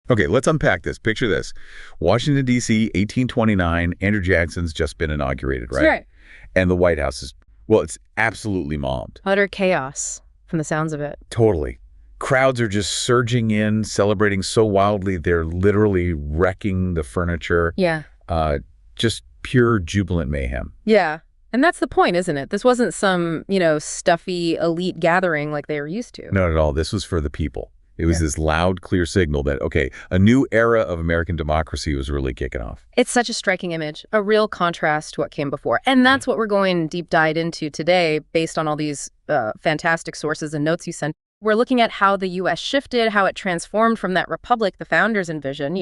Okay, let's unpack this. Picture this. Washington, D.C., 1829. Andrew Jackson's just been inaugurated, right? That's right. And the White House is, well, it's absolutely mobbed. Utter chaos from the sounds of it. Totally. Crowds are just surging in, celebrating so wildly, they're literally wrecking the furniture. Yeah. Just pure jubilant mayhem. Yeah. And that's the point, isn't it? This wasn't some, stuffy elite gathering like they were used to. Not at all. This was for the people. It was this loud, clear signal that, okay, a new era of American democracy was really kicking off. It's such a striking image, a real contrast to what came before. And that's what we're going deep dive into today based on all these fantastic sources and notes you sent. We're looking at how the U.S. shifted, how it transformed from that republic the founders envisioned,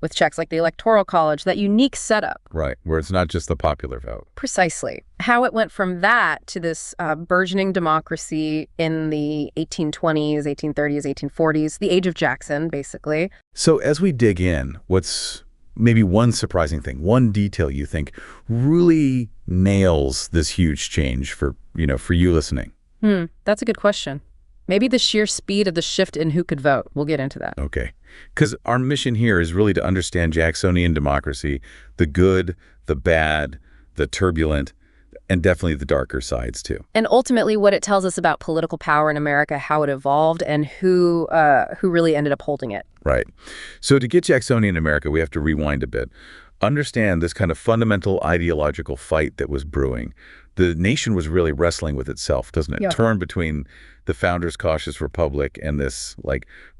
with checks like the Electoral College, that unique setup. Right, where it's not just the popular vote. Precisely. How it went from that to this burgeoning democracy in the 1820s, 1830s, 1840s, the age of Jackson, basically. So as we dig in, what's maybe one surprising thing, one detail you think really nails this huge change for you listening? That's a good question. Maybe the sheer speed of the shift in who could vote. We'll get into that. Okay. Because our mission here is really to understand Jacksonian democracy, the good, the bad, the turbulent, and definitely the darker sides, too. And ultimately what it tells us about political power in America, how it evolved, and who really ended up holding it. Right. So to get Jacksonian America, we have to rewind a bit. Understand this kind of fundamental ideological fight that was brewing. The nation was really wrestling with itself, doesn't it? Yeah. Torn between the founders' cautious republic and this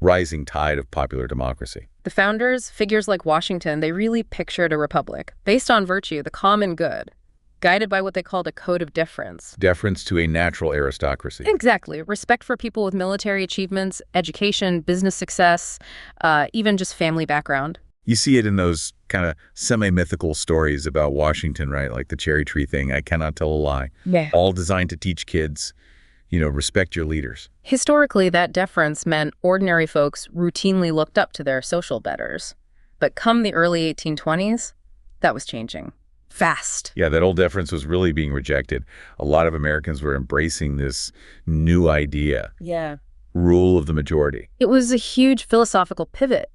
rising tide of popular democracy. The founders, figures like Washington, they really pictured a republic based on virtue, the common good, guided by what they called a code of deference. Deference to a natural aristocracy. Exactly. Respect for people with military achievements, education, business success, even just family background. You see it in those kind of semi-mythical stories about Washington, right? Like the cherry tree thing, I cannot tell a lie. Yeah. All designed to teach kids, respect your leaders. Historically, that deference meant ordinary folks routinely looked up to their social betters. But come the early 1820s, that was changing. Fast. Yeah, that old deference was really being rejected. A lot of Americans were embracing this new idea. Yeah. Rule of the majority. It was a huge philosophical pivot.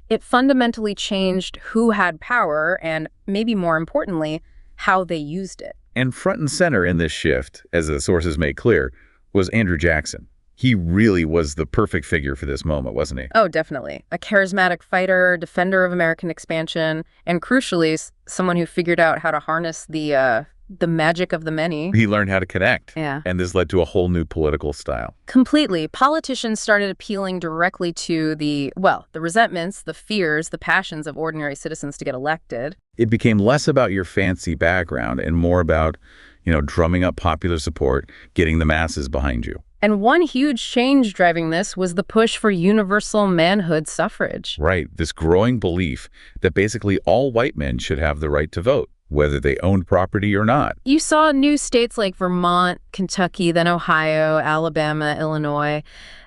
It fundamentally changed who had power and, maybe more importantly, how they used it. And front and center in this shift, as the sources make clear, was Andrew Jackson. He really was the perfect figure for this moment, wasn't he? Oh, definitely. A charismatic fighter, defender of American expansion, and crucially, someone who figured out how to harness the magic of the many. He learned how to connect. Yeah. And this led to a whole new political style. Completely. Politicians started appealing directly to the resentments, the fears, the passions of ordinary citizens to get elected. It became less about your fancy background and more about, drumming up popular support, getting the masses behind you. And one huge change driving this was the push for universal manhood suffrage. Right. This growing belief that basically all white men should have the right to vote, whether they owned property or not. You saw new states like Vermont, Kentucky, then Ohio, Alabama, Illinois.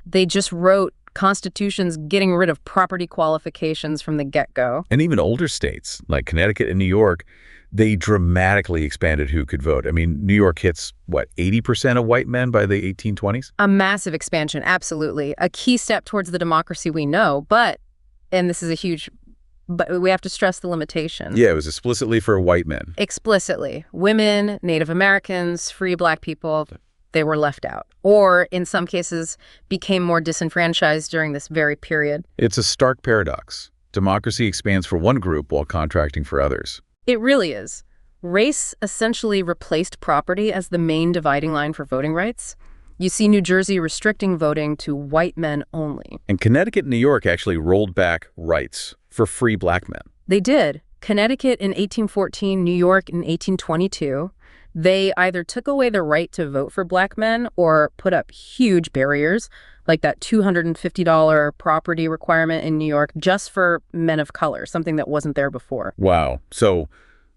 They just wrote constitutions getting rid of property qualifications from the get-go. And even older states like Connecticut and New York, they dramatically expanded who could vote. I mean, New York hits, 80% of white men by the 1820s? A massive expansion, absolutely. A key step towards the democracy we know, but we have to stress the limitation. Yeah, it was explicitly for white men. Explicitly. Women, Native Americans, free Black people, they were left out. Or, in some cases, became more disenfranchised during this very period. It's a stark paradox. Democracy expands for one group while contracting for others. It really is. Race essentially replaced property as the main dividing line for voting rights. You see New Jersey restricting voting to white men only. And Connecticut and New York actually rolled back rights for free Black men. They did. Connecticut in 1814, New York in 1822. They either took away the right to vote for Black men or put up huge barriers, like that $250 property requirement in New York just for men of color, something that wasn't there before. Wow. So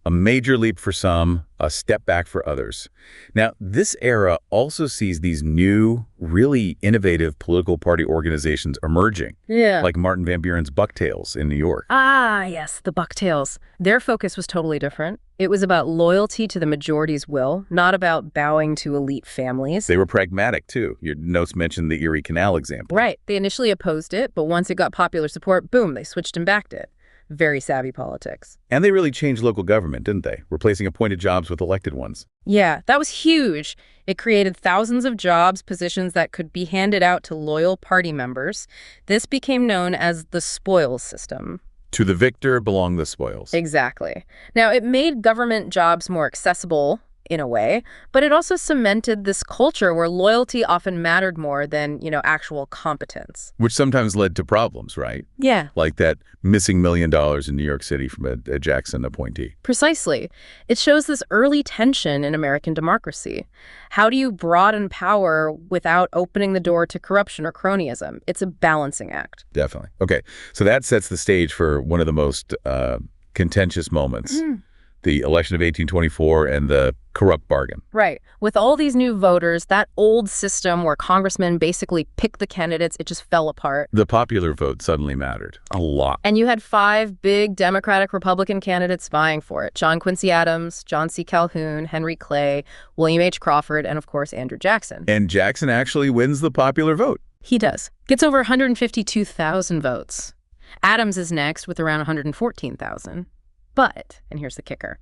A major leap for some, a step back for others. Now, this era also sees these new, really innovative political party organizations emerging, Yeah. like Martin Van Buren's Bucktails in New York. Ah, yes, the Bucktails. Their focus was totally different. It was about loyalty to the majority's will, not about bowing to elite families. They were pragmatic, too. Your notes mentioned the Erie Canal example. Right. They initially opposed it, but once it got popular support, boom, they switched and backed it. Very savvy politics. And they really changed local government, didn't they? Replacing appointed jobs with elected ones. Yeah, that was huge. It created thousands of jobs, positions that could be handed out to loyal party members. This became known as the spoils system. To the victor belong the spoils. Exactly. Now, it made government jobs more accessible in a way, but it also cemented this culture where loyalty often mattered more than, actual competence. Which sometimes led to problems, right? Yeah. Like that missing $1 million in New York City from a Jackson appointee. Precisely. It shows this early tension in American democracy. How do you broaden power without opening the door to corruption or cronyism? It's a balancing act. Definitely. Okay, so that sets the stage for one of the most contentious moments. The election of 1824 and the corrupt bargain. Right. With all these new voters, that old system where congressmen basically picked the candidates, it just fell apart. The popular vote suddenly mattered a lot. And you had 5 big Democratic-Republican candidates vying for it. John Quincy Adams, John C. Calhoun, Henry Clay, William H. Crawford, and of course, Andrew Jackson. And Jackson actually wins the popular vote. He does. Gets over 152,000 votes. Adams is next with around 114,000. But, and here's the kicker,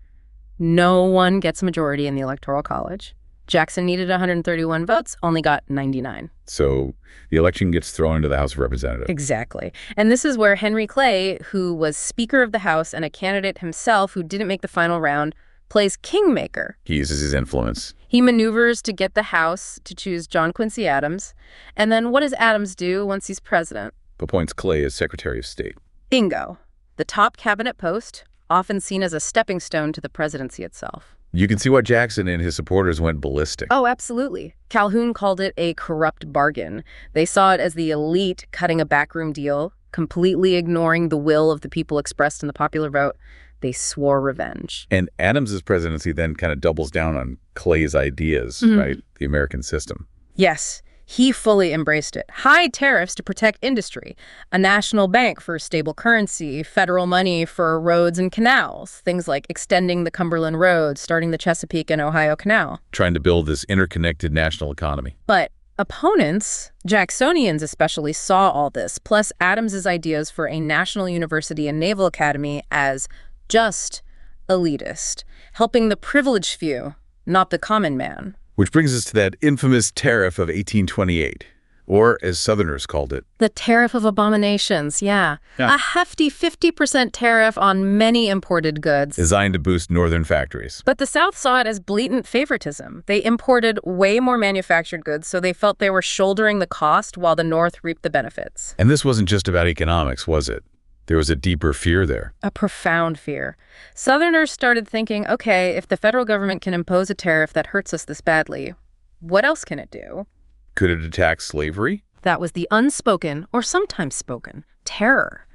no one gets a majority in the Electoral College. Jackson needed 131 votes, only got 99. So the election gets thrown into the House of Representatives. Exactly. And this is where Henry Clay, who was Speaker of the House and a candidate himself who didn't make the final round, plays kingmaker. He uses his influence. He maneuvers to get the House to choose John Quincy Adams. And then what does Adams do once he's president? Appoints Clay as Secretary of State. Bingo. The top cabinet post, often seen as a stepping stone to the presidency itself. You can see why Jackson and his supporters went ballistic. Oh, absolutely. Calhoun called it a corrupt bargain. They saw it as the elite cutting a backroom deal, completely ignoring the will of the people expressed in the popular vote. They swore revenge. And Adams's presidency then kind of doubles down on Clay's ideas, right? The American system. Yes. He fully embraced it. High tariffs to protect industry, a national bank for stable currency, federal money for roads and canals, things like extending the Cumberland Road, starting the Chesapeake and Ohio Canal. Trying to build this interconnected national economy. But opponents, Jacksonians especially, saw all this, plus Adams's ideas for a national university and naval academy as just elitist, helping the privileged few, not the common man. Which brings us to that infamous tariff of 1828, or as Southerners called it. The tariff of abominations, yeah. A hefty 50% tariff on many imported goods. Designed to boost northern factories. But the South saw it as blatant favoritism. They imported way more manufactured goods, so they felt they were shouldering the cost while the North reaped the benefits. And this wasn't just about economics, was it? There was a deeper fear there. A profound fear. Southerners started thinking, okay, if the federal government can impose a tariff that hurts us this badly, what else can it do? Could it attack slavery? That was the unspoken, or sometimes spoken, terror.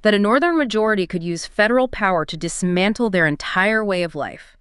That a northern majority could use federal power to dismantle their entire way of life.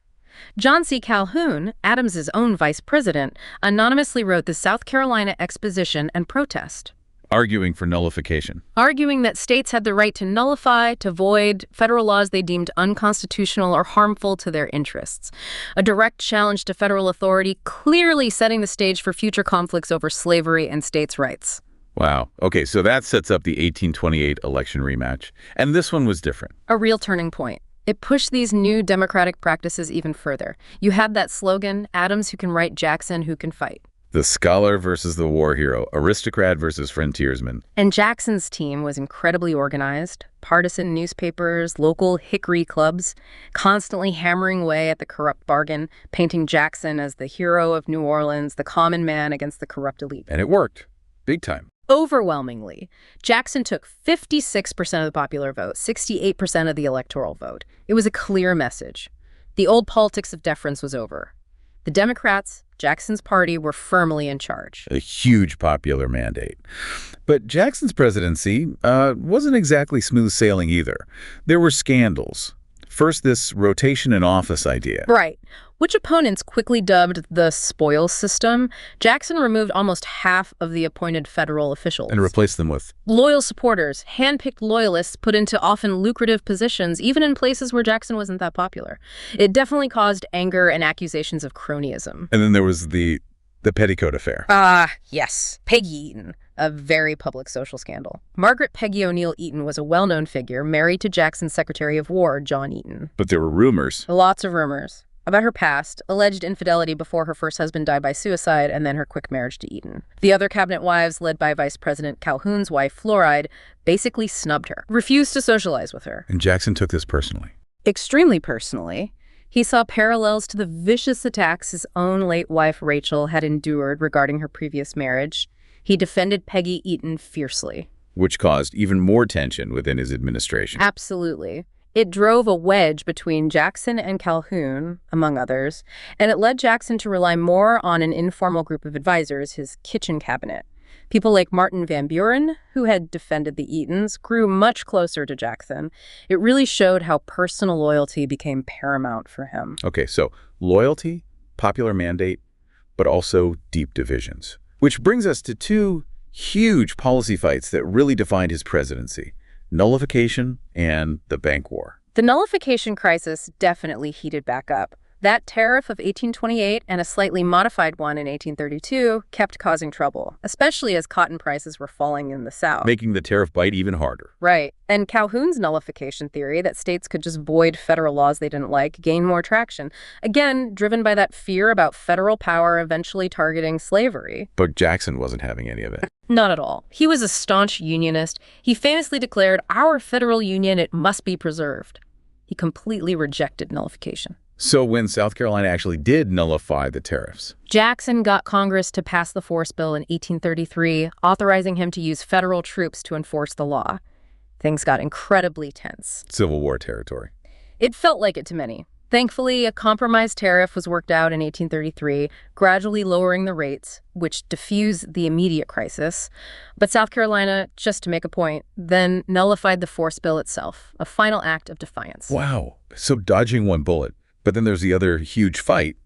John C. Calhoun, Adams's own vice president, anonymously wrote the South Carolina Exposition and Protest. Arguing for nullification. Arguing that states had the right to nullify, to void, federal laws they deemed unconstitutional or harmful to their interests. A direct challenge to federal authority, clearly setting the stage for future conflicts over slavery and states' rights. Wow. Okay, so that sets up the 1828 election rematch. And this one was different. A real turning point. It pushed these new democratic practices even further. You had that slogan, Adams who can write, Jackson who can fight. The scholar versus the war hero, aristocrat versus frontiersman. And Jackson's team was incredibly organized. Partisan newspapers, local hickory clubs, constantly hammering away at the corrupt bargain, painting Jackson as the hero of New Orleans, the common man against the corrupt elite. And it worked. Big time. Overwhelmingly, Jackson took 56% of the popular vote, 68% of the electoral vote. It was a clear message. The old politics of deference was over. The Democrats, Jackson's party, were firmly in charge. A huge popular mandate. But Jackson's presidency wasn't exactly smooth sailing either. There were scandals. First, this rotation in office idea. Right. Which opponents quickly dubbed the spoils system. Jackson removed almost half of the appointed federal officials. And replaced them with Loyal supporters, hand-picked loyalists put into often lucrative positions, even in places where Jackson wasn't that popular. It definitely caused anger and accusations of cronyism. And then there was the petticoat affair. Yes. Peggy Eaton, a very public social scandal. Margaret Peggy O'Neill Eaton was a well-known figure, married to Jackson's Secretary of War, John Eaton. But there were rumors. Lots of rumors about her past, alleged infidelity before her first husband died by suicide, and then her quick marriage to Eaton. The other cabinet wives, led by Vice President Calhoun's wife, Floride, basically snubbed her, refused to socialize with her. And Jackson took this personally. Extremely personally. He saw parallels to the vicious attacks his own late wife, Rachel, had endured regarding her previous marriage. He defended Peggy Eaton fiercely. Which caused even more tension within his administration. Absolutely. It drove a wedge between Jackson and Calhoun, among others, and it led Jackson to rely more on an informal group of advisors, his kitchen cabinet. People like Martin Van Buren, who had defended the Eatons, grew much closer to Jackson. It really showed how personal loyalty became paramount for him. Okay, so loyalty, popular mandate, but also deep divisions. Which brings us to two huge policy fights that really defined his presidency: nullification and the bank war. The Nullification Crisis definitely heated back up. That tariff of 1828 and a slightly modified one in 1832 kept causing trouble, especially as cotton prices were falling in the South. Making the tariff bite even harder. Right. And Calhoun's nullification theory that states could just void federal laws they didn't like gained more traction. Again, driven by that fear about federal power eventually targeting slavery. But Jackson wasn't having any of it. Not at all. He was a staunch unionist. He famously declared, "Our federal union, it must be preserved." He completely rejected nullification. So when South Carolina actually did nullify the tariffs, Jackson got Congress to pass the Force Bill in 1833, authorizing him to use federal troops to enforce the law. Things got incredibly tense. Civil War territory. It felt like it to many. Thankfully, a compromise tariff was worked out in 1833, gradually lowering the rates, which diffused the immediate crisis. But South Carolina, just to make a point, then nullified the Force Bill itself, a final act of defiance. Wow. So dodging one bullet. But then there's the other huge fight,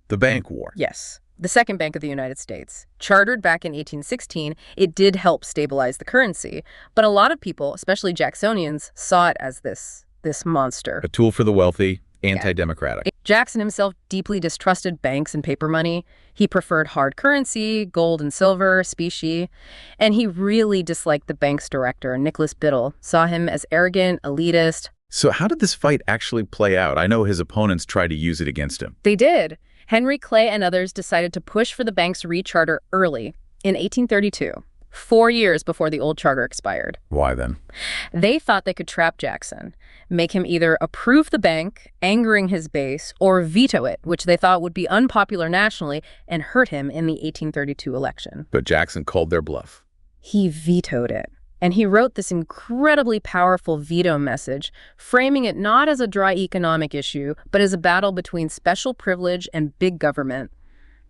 the bank war. Yes, the Second Bank of the United States. Chartered back in 1816, it did help stabilize the currency. But a lot of people, especially Jacksonians, saw it as this monster. A tool for the wealthy, anti-democratic. Jackson himself deeply distrusted banks and paper money. He preferred hard currency, gold and silver, specie. And he really disliked the bank's director, Nicholas Biddle, saw him as arrogant, elitist. So how did this fight actually play out? I know his opponents tried to use it against him. They did. Henry Clay and others decided to push for the bank's recharter early, in 1832, 4 years before the old charter expired. Why then? They thought they could trap Jackson, make him either approve the bank, angering his base, or veto it, which they thought would be unpopular nationally and hurt him in the 1832 election. But Jackson called their bluff. He vetoed it. And he wrote this incredibly powerful veto message, framing it not as a dry economic issue, but as a battle between special privilege and big government,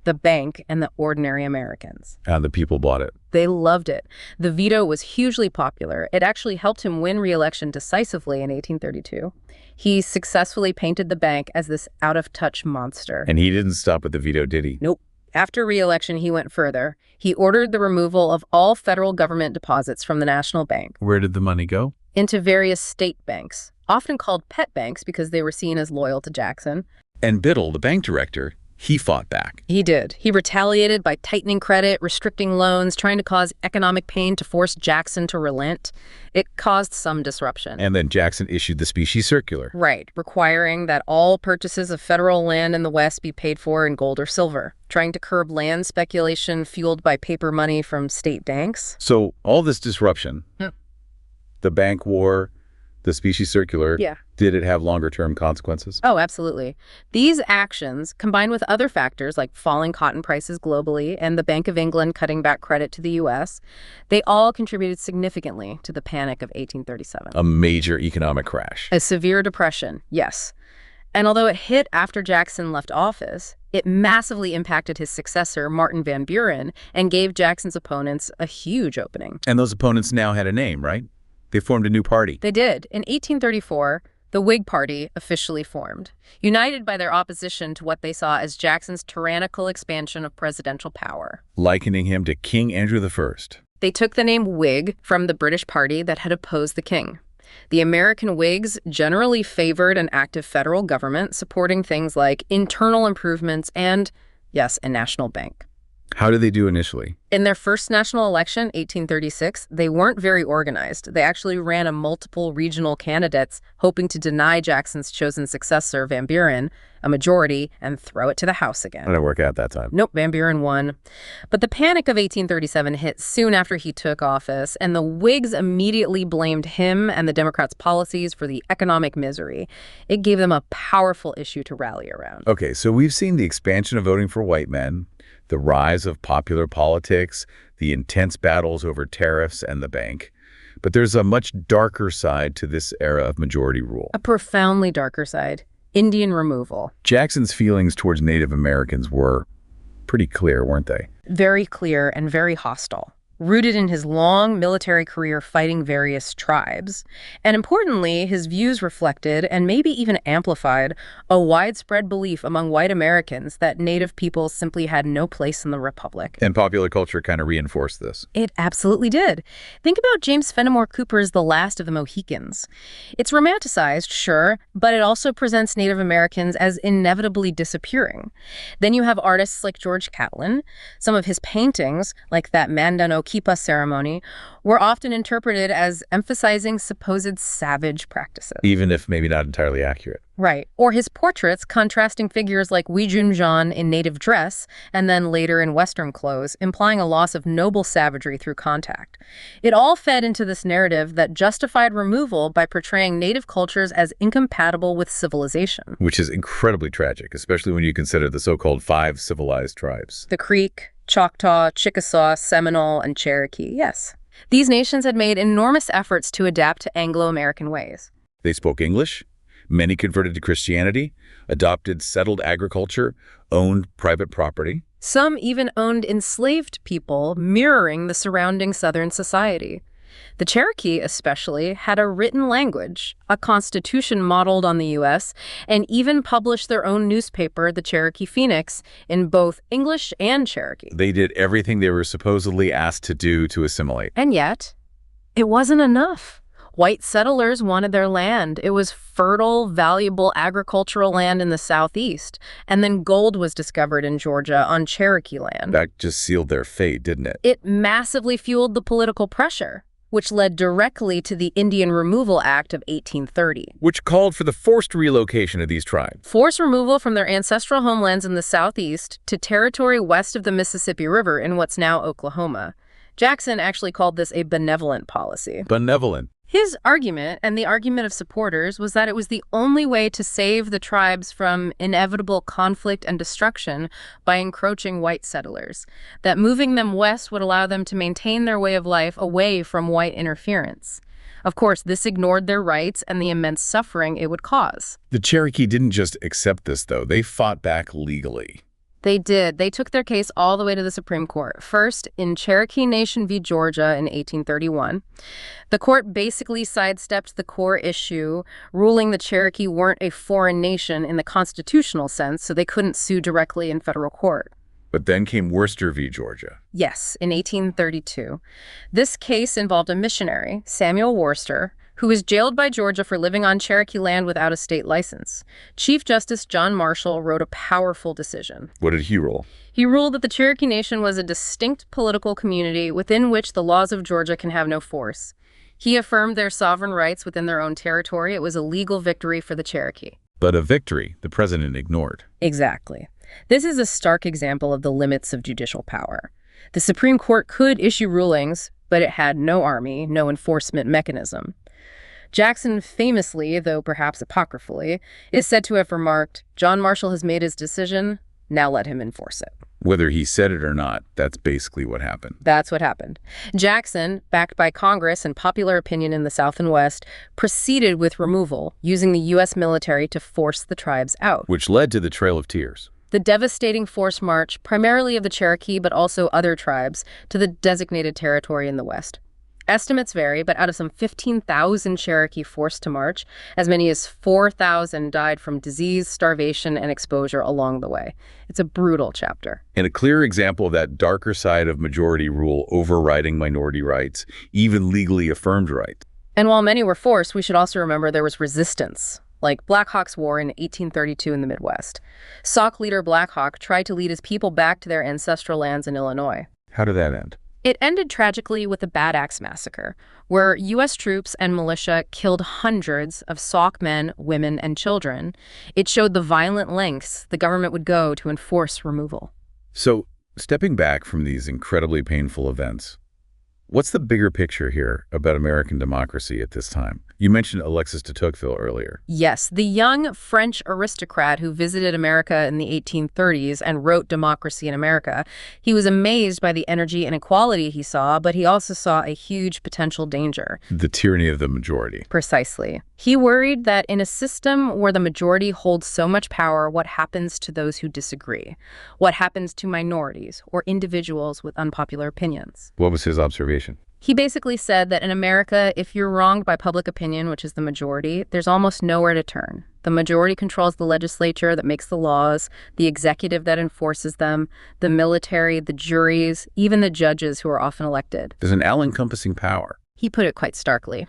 the bank and the ordinary Americans. And the people bought it. They loved it. The veto was hugely popular. It actually helped him win re-election decisively in 1832. He successfully painted the bank as this out-of-touch monster. And he didn't stop with the veto, did he? Nope. After re-election, he went further. He ordered the removal of all federal government deposits from the national bank. Where did the money go? Into various state banks, often called pet banks because they were seen as loyal to Jackson. And Biddle, the bank director, he fought back. He did. He retaliated by tightening credit, restricting loans, trying to cause economic pain to force Jackson to relent. It caused some disruption. And then Jackson issued the specie circular. Right, requiring that all purchases of federal land in the West be paid for in gold or silver, trying to curb land speculation fueled by paper money from state banks. So all this disruption, the bank war, the specie circular, did it have longer-term consequences? Oh, absolutely. These actions, combined with other factors like falling cotton prices globally and the Bank of England cutting back credit to the U.S., they all contributed significantly to the Panic of 1837. A major economic crash. A severe depression, yes. And although it hit after Jackson left office, it massively impacted his successor, Martin Van Buren, and gave Jackson's opponents a huge opening. And those opponents now had a name, right? They formed a new party. They did. In 1834, the The Whig Party officially formed, united by their opposition to what they saw as Jackson's tyrannical expansion of presidential power. Likening him to King Andrew I. They took the name Whig from the British party that had opposed the king. The American Whigs generally favored an active federal government supporting things like internal improvements and, yes, a national bank. How did they do initially? In their first national election, 1836, they weren't very organized. They actually ran a multiple regional candidates, hoping to deny Jackson's chosen successor, Van Buren, a majority and throw it to the House again. That didn't work out that time. Nope, Van Buren won. But the Panic of 1837 hit soon after he took office, and the Whigs immediately blamed him and the Democrats' policies for the economic misery. It gave them a powerful issue to rally around. Okay, so we've seen the expansion of voting for white men, the rise of popular politics, the intense battles over tariffs and the bank. But there's a much darker side to this era of majority rule. A profoundly darker side. Indian removal. Jackson's feelings towards Native Americans were pretty clear, weren't they? Very clear and very hostile. Rooted in his long military career fighting various tribes. And importantly, his views reflected, and maybe even amplified, a widespread belief among white Americans that Native peoples simply had no place in the Republic. And popular culture kind of reinforced this. It absolutely did. Think about James Fenimore Cooper's The Last of the Mohicans. It's romanticized, sure, but it also presents Native Americans as inevitably disappearing. Then you have artists like George Catlin. Some of his paintings, like that Mandano Kipa ceremony, were often interpreted as emphasizing supposed savage practices. Even if maybe not entirely accurate. Right. Or his portraits contrasting figures like Weijunjan in native dress and then later in Western clothes, implying a loss of noble savagery through contact. It all fed into this narrative that justified removal by portraying native cultures as incompatible with civilization. Which is incredibly tragic, especially when you consider the so-called Five Civilized Tribes. The Creek, Choctaw, Chickasaw, Seminole, and Cherokee, yes. These nations had made enormous efforts to adapt to Anglo-American ways. They spoke English. Many converted to Christianity, adopted settled agriculture, owned private property. Some even owned enslaved people, mirroring the surrounding Southern society. The Cherokee, especially, had a written language, a constitution modeled on the U.S., and even published their own newspaper, the Cherokee Phoenix, in both English and Cherokee. They did everything they were supposedly asked to do to assimilate. And yet, it wasn't enough. White settlers wanted their land. It was fertile, valuable agricultural land in the southeast. And then gold was discovered in Georgia on Cherokee land. That just sealed their fate, didn't it? It massively fueled the political pressure, which led directly to the Indian Removal Act of 1830. Which called for the forced relocation of these tribes. Forced removal from their ancestral homelands in the southeast to territory west of the Mississippi River in what's now Oklahoma. Jackson actually called this a benevolent policy. Benevolent. His argument, and the argument of supporters, was that it was the only way to save the tribes from inevitable conflict and destruction by encroaching white settlers, that moving them west would allow them to maintain their way of life away from white interference. Of course, this ignored their rights and the immense suffering it would cause. The Cherokee didn't just accept this, though. They fought back legally. They did. They took their case all the way to the Supreme Court. First, in Cherokee Nation v. Georgia in 1831. The court basically sidestepped the core issue, ruling the Cherokee weren't a foreign nation in the constitutional sense, so they couldn't sue directly in federal court. But then came Worcester v. Georgia. Yes, in 1832. This case involved a missionary, Samuel Worcester, who was jailed by Georgia for living on Cherokee land without a state license. Chief Justice John Marshall wrote a powerful decision. What did he rule? He ruled that the Cherokee Nation was a distinct political community within which the laws of Georgia can have no force. He affirmed their sovereign rights within their own territory. It was a legal victory for the Cherokee. But a victory the president ignored. Exactly. This is a stark example of the limits of judicial power. The Supreme Court could issue rulings, but it had no army, no enforcement mechanism. Jackson famously, though perhaps apocryphally, is said to have remarked, "John Marshall has made his decision, now let him enforce it." Whether he said it or not, that's basically what happened. That's what happened. Jackson, backed by Congress and popular opinion in the South and West, proceeded with removal, using the U.S. military to force the tribes out. Which led to the Trail of Tears. The devastating forced march, primarily of the Cherokee but also other tribes, to the designated territory in the West. Estimates vary, but out of some 15,000 Cherokee forced to march, as many as 4,000 died from disease, starvation, and exposure along the way. It's a brutal chapter. And a clear example of that darker side of majority rule overriding minority rights, even legally affirmed rights. And while many were forced, we should also remember there was resistance, like Black Hawk's War in 1832 in the Midwest. Sauk leader Black Hawk tried to lead his people back to their ancestral lands in Illinois. How did that end? It ended tragically with the Bad Axe Massacre, where U.S. troops and militia killed hundreds of Sauk men, women, and children. It showed the violent lengths the government would go to enforce removal. So, stepping back from these incredibly painful events, what's the bigger picture here about American democracy at this time? You mentioned Alexis de Tocqueville earlier. Yes, the young French aristocrat who visited America in the 1830s and wrote Democracy in America. He was amazed by the energy and equality he saw, but he also saw a huge potential danger. The tyranny of the majority. Precisely. He worried that in a system where the majority holds so much power, what happens to those who disagree? What happens to minorities or individuals with unpopular opinions? What was his observation? He basically said that in America, if you're wronged by public opinion, which is the majority, there's almost nowhere to turn. The majority controls the legislature that makes the laws, the executive that enforces them, the military, the juries, even the judges who are often elected. There's an all-encompassing power. He put it quite starkly.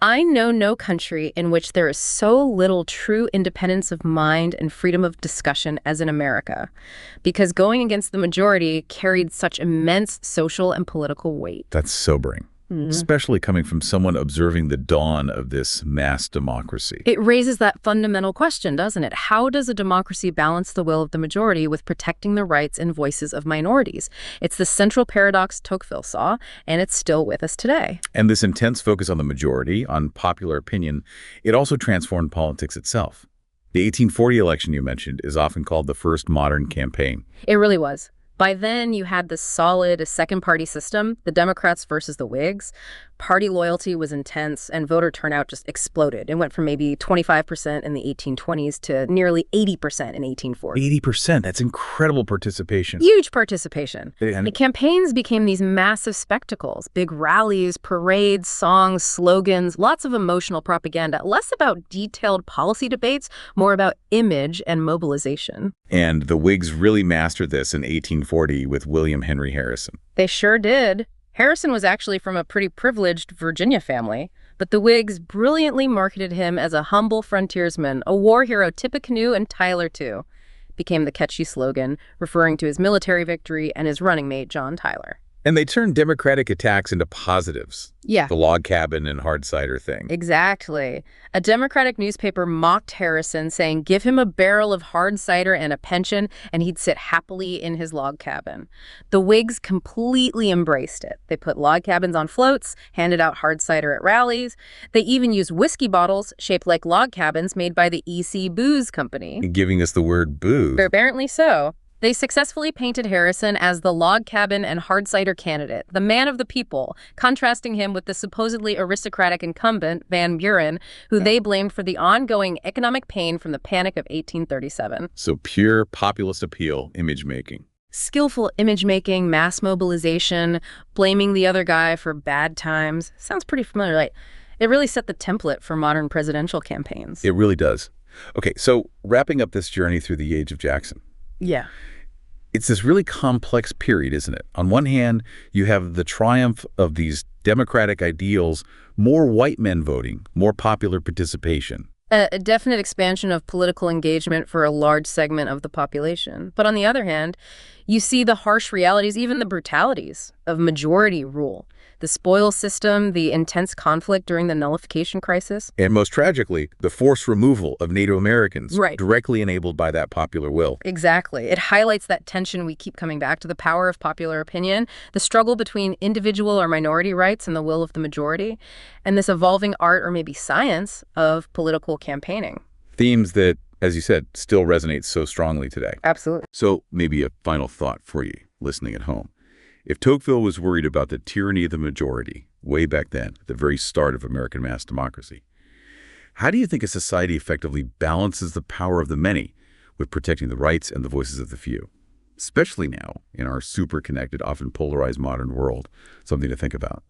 I know no country in which there is so little true independence of mind and freedom of discussion as in America, because going against the majority carried such immense social and political weight. That's sobering, especially coming from someone observing the dawn of this mass democracy. It raises that fundamental question, doesn't it? How does a democracy balance the will of the majority with protecting the rights and voices of minorities? It's the central paradox Tocqueville saw, and it's still with us today. And this intense focus on the majority, on popular opinion, it also transformed politics itself. The 1840 election you mentioned is often called the first modern campaign. It really was. By then, you had this solid second-party system, the Democrats versus the Whigs. Party loyalty was intense, and voter turnout just exploded. It went from maybe 25% in the 1820s to nearly 80% in 1840. 80%, that's incredible participation. Huge participation. And the campaigns became these massive spectacles, big rallies, parades, songs, slogans, lots of emotional propaganda, less about detailed policy debates, more about image and mobilization. And the Whigs really mastered this in 1840 with William Henry Harrison. They sure did. Harrison was actually from a pretty privileged Virginia family, but the Whigs brilliantly marketed him as a humble frontiersman, a war hero, Tippecanoe and Tyler too, became the catchy slogan, referring to his military victory and his running mate, John Tyler. And they turned Democratic attacks into positives. Yeah. The log cabin and hard cider thing. Exactly. A Democratic newspaper mocked Harrison, saying, give him a barrel of hard cider and a pension, and he'd sit happily in his log cabin. The Whigs completely embraced it. They put log cabins on floats, handed out hard cider at rallies. They even used whiskey bottles shaped like log cabins made by the E.C. Booze Company. Giving us the word booze. Apparently so. They successfully painted Harrison as the log cabin and hard cider candidate, the man of the people, contrasting him with the supposedly aristocratic incumbent, Van Buren, who they blamed for the ongoing economic pain from the Panic of 1837. So pure populist appeal, image making. Skillful image making, mass mobilization, blaming the other guy for bad times. Sounds pretty familiar. Like, it really set the template for modern presidential campaigns. It really does. Okay, so wrapping up this journey through the age of Jackson. Yeah. It's this really complex period, isn't it? On one hand, you have the triumph of these democratic ideals, more white men voting, more popular participation. A definite expansion of political engagement for a large segment of the population. But on the other hand, you see the harsh realities, even the brutalities of majority rule. The spoils system, the intense conflict during the Nullification Crisis. And most tragically, the forced removal of Native Americans, Right. directly enabled by that popular will. Exactly. It highlights that tension we keep coming back to, the power of popular opinion, the struggle between individual or minority rights and the will of the majority, and this evolving art or maybe science of political campaigning. Themes that, as you said, still resonate so strongly today. Absolutely. So maybe a final thought for you listening at home. If Tocqueville was worried about the tyranny of the majority way back then, at the very start of American mass democracy, how do you think a society effectively balances the power of the many with protecting the rights and the voices of the few? Especially now, in our super-connected, often polarized modern world, something to think about.